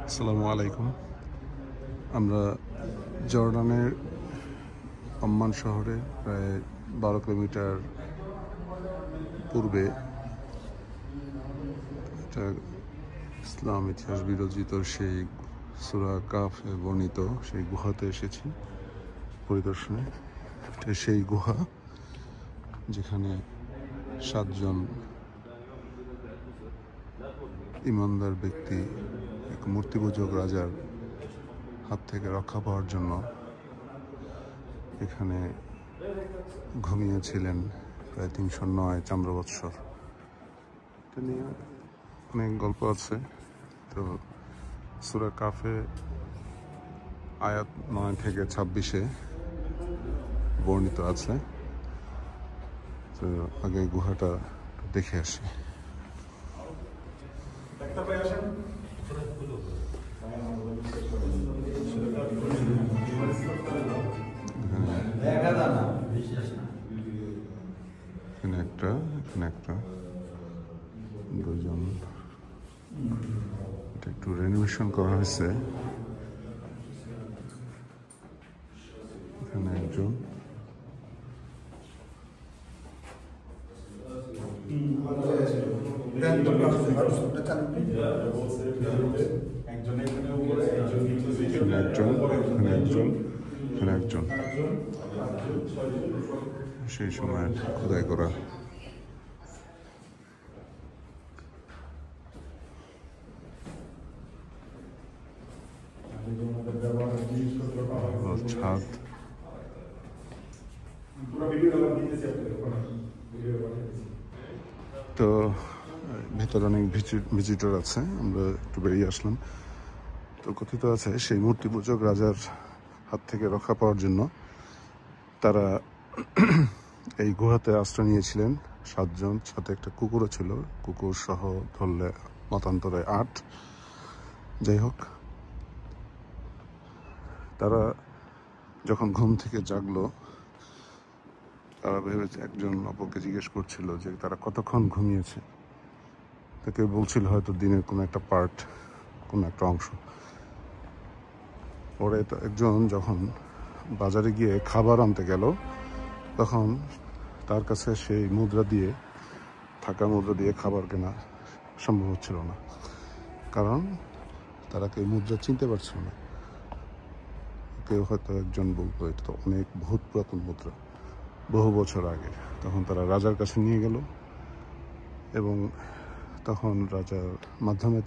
আসসালামু আলাইকুম। আমরা জর্ডানের আম্মান শহরে প্রায় 12 কিলোমিটার পূর্বে এটা ইসলাম ইতিহাস বিরচিত সেই সূরা কাফে বর্ণিত সেই গুহাতে এসেছি পরিদর্শনে। এটা সেই গুহা যেখানে 7 জন ইমানদার ব্যক্তি এক মূর্তিপূজক রাজার হাত থেকে রক্ষা পাওয়ার জন্য এখানে ঘুমিয়েছিলেন প্রায় 309 চান্দ্রবৎসর। এটা নিয়ে অনেক গল্প আছে। তো সূরা কাফে আয়াত 9 থেকে 26-এ বর্ণিত আছে। তো আগে গুহাটা দেখে আসি। এখানে একটা দুজন, এটা একটু রেনোভেশন করা হয়েছে। এখানে একজন, একজন সেই সময় খোদাই করা। ছাদ, তো ভেতরে অনেক ভিজিটর আছে। আমরা একটু বেরিয়ে আসলাম। তো কথিত আছে সেই মূর্তি পূজক রাজার হাত থেকে রক্ষা পাওয়ার জন্য তারা এই গুহাতে আশ্রয় নিয়েছিলেন 7 জন, সাথে একটা কুকুরও ছিল। কুকুর সহ ধরলে মতান্তরে 8। যাই হোক, তারা যখন ঘুম থেকে জাগলো তারা ভেবেছে, একজন অপরকে জিজ্ঞেস করছিল যে তারা কতক্ষণ ঘুমিয়েছে। তাকে বলছিল হয়তো দিনের কোনো একটা পার্ট, কোনো একটা অংশ। পরে একজন যখন বাজারে গিয়ে খাবার আনতে গেল তখন তার কাছে সেই মুদ্রা দিয়ে খাবার কেনা সম্ভব হচ্ছিল না, কারণ তারা কেউ মুদ্রা চিনতে পারছিল না। কেউ হয়তো একজন বলতো এটা তো অনেক বহুত পুরাতন মুদ্রা, বহু বছর আগে। তখন তারা রাজার কাছে নিয়ে গেল এবং তখন রাজার মাধ্যমে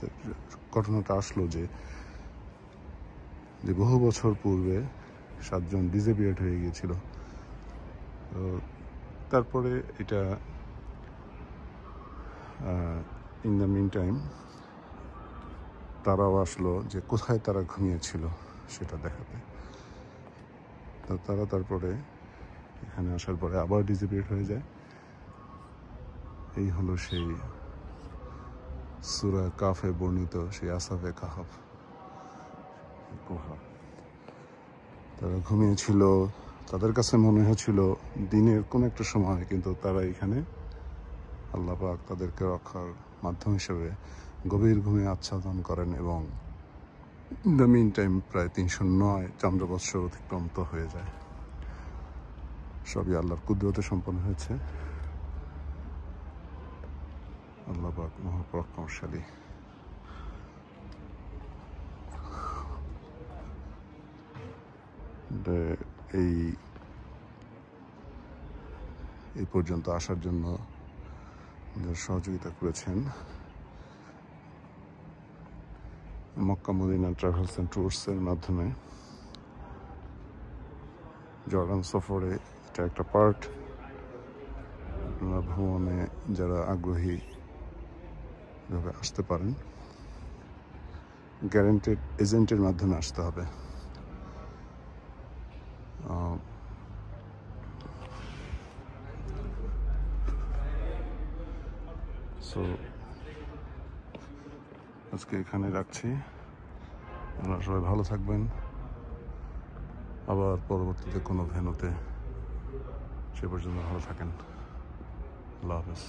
ঘটনাটা আসলো যে বহু বছর পূর্বে 7 জন ডিসঅ্যাপিয়ার্ড হয়ে গিয়েছিল। তো তারপরে এটা ইন দ্য মিন টাইম তারাও আসলো যে কোথায় তারা ঘুমিয়েছিল সেটা দেখাতে। তো তারা তারপরে এখানে আসার পরে আবার ডিসঅ্যাপিয়ার্ড হয়ে যায়। এই হলো সেই সূরা কাফে বর্ণিত সেই আসাফে কাহাফ গুহা। তারা ঘুমিয়েছিল, তাদের কাছে মনে হয়েছিল দিনের কোন একটা সময়, কিন্তু তারা এখানে আল্লাহ পাক তাদেরকে রক্ষার মাধ্যম হিসেবে গভীর ঘুমে আচ্ছাদন করেন এবং দ্য মিন টাইম প্রায় 309 চান্দ্রবৎসর অতিক্রান্ত হয়ে যায়। সবই আল্লাহর কুদরতে সম্পন্ন হয়েছে। আল্লাহ পাক মহাপরাক্রমশালী। এই পর্যন্ত আসার জন্য সহযোগিতা করেছেন মক্কা মদিনা ট্রাভেলস অ্যান্ড ট্যুরসের মাধ্যমে। জর্ডান সফরে এটা একটা পার্ট। আপনারা ভ্রমণে যারা আগ্রহী এভাবে আসতে পারেন। গ্যারান্টেড এজেন্টের মাধ্যমে আসতে হবে। সো আজকে এখানে রাখছি। আপনারা সবাই ভালো থাকবেন। আবার পরবর্তীতে কোনো ভেন্যুতে, সে পর্যন্ত ভালো থাকেন। আল্লাহ হাফেজ।